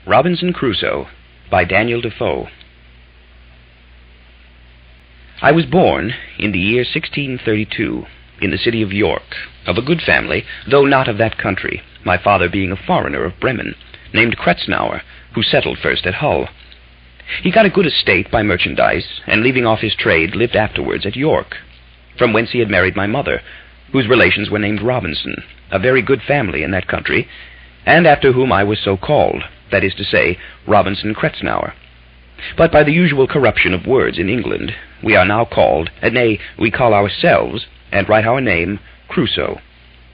Robinson Crusoe by Daniel DeFoe. I was born in the year 1632 in the city of York, of a good family, though not of that country, my father being a foreigner of Bremen, named Crusoe, who settled first at Hull. He got a good estate by merchandise, and leaving off his trade, lived afterwards at York, from whence he had married my mother, whose relations were named Robinson, a very good family in that country, and after whom I was so called, that is to say, Robinson Crusoe. But by the usual corruption of words in England, we are now called, nay, we call ourselves, and write our name, Crusoe,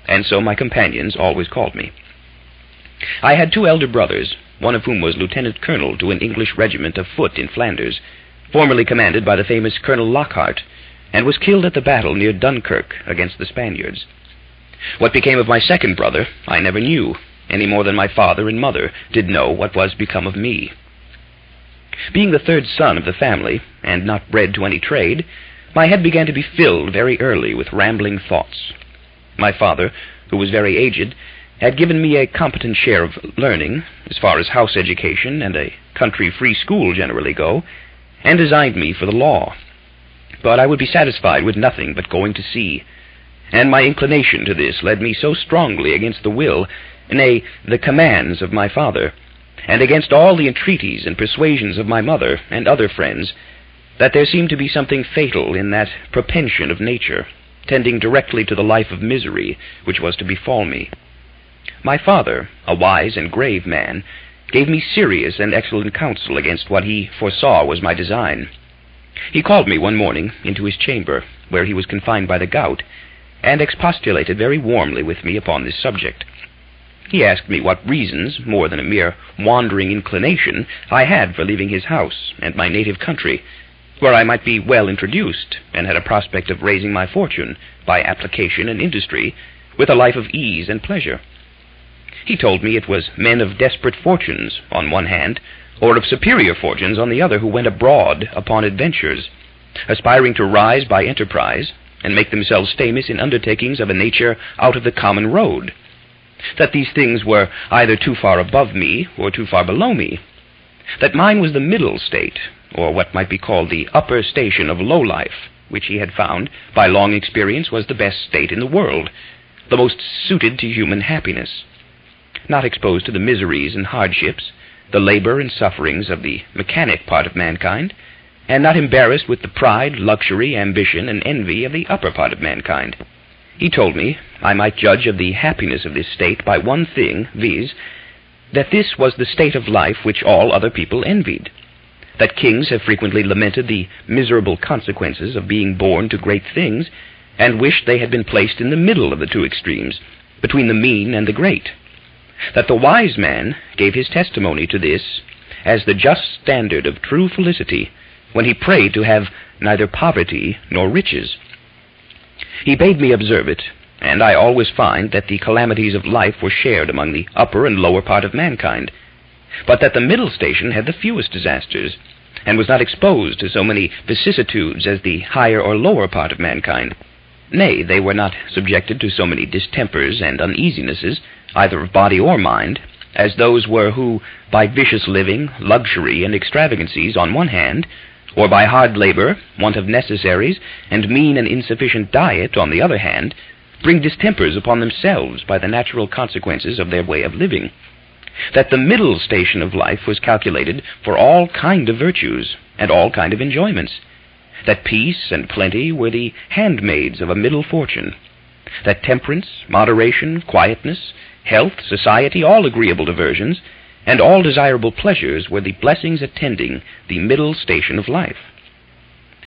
and so my companions always called me. I had two elder brothers, one of whom was lieutenant colonel to an English regiment of foot in Flanders, formerly commanded by the famous Colonel Lockhart, and was killed at the battle near Dunkirk against the Spaniards. What became of my second brother I never knew, any more than my father and mother did know what was become of me. Being the third son of the family, and not bred to any trade, my head began to be filled very early with rambling thoughts. My father, who was very aged, had given me a competent share of learning, as far as house education and a country free school generally go, and designed me for the law. But I would be satisfied with nothing but going to sea, and my inclination to this led me so strongly against the will, nay, the commands of my father, and against all the entreaties and persuasions of my mother and other friends, that there seemed to be something fatal in that propension of nature, tending directly to the life of misery which was to befall me. My father, a wise and grave man, gave me serious and excellent counsel against what he foresaw was my design. He called me one morning into his chamber, where he was confined by the gout, and expostulated very warmly with me upon this subject. He asked me what reasons, more than a mere wandering inclination, I had for leaving his house and my native country, where I might be well introduced, and had a prospect of raising my fortune, by application and industry, with a life of ease and pleasure. He told me it was men of desperate fortunes, on one hand, or of superior fortunes on the other, who went abroad upon adventures, aspiring to rise by enterprise, and make themselves famous in undertakings of a nature out of the common road, that these things were either too far above me or too far below me, that mine was the middle state, or what might be called the upper station of low life, which he had found, by long experience, was the best state in the world, the most suited to human happiness, not exposed to the miseries and hardships, the labor and sufferings of the mechanic part of mankind, and not embarrassed with the pride, luxury, ambition, and envy of the upper part of mankind. He told me I might judge of the happiness of this state by one thing, viz., that this was the state of life which all other people envied, that kings have frequently lamented the miserable consequences of being born to great things, and wished they had been placed in the middle of the two extremes, between the mean and the great, that the wise man gave his testimony to this as the just standard of true felicity, when he prayed to have neither poverty nor riches. He bade me observe it, and I always find that the calamities of life were shared among the upper and lower part of mankind, but that the middle station had the fewest disasters, and was not exposed to so many vicissitudes as the higher or lower part of mankind. Nay, they were not subjected to so many distempers and uneasinesses, either of body or mind, as those were who, by vicious living, luxury, and extravagancies on one hand, or by hard labor, want of necessaries, and mean and insufficient diet on the other hand, bring distempers upon themselves by the natural consequences of their way of living. That the middle station of life was calculated for all kind of virtues, and all kind of enjoyments, that peace and plenty were the handmaids of a middle fortune, that temperance, moderation, quietness, health, society, all agreeable diversions, and all desirable pleasures were the blessings attending the middle station of life.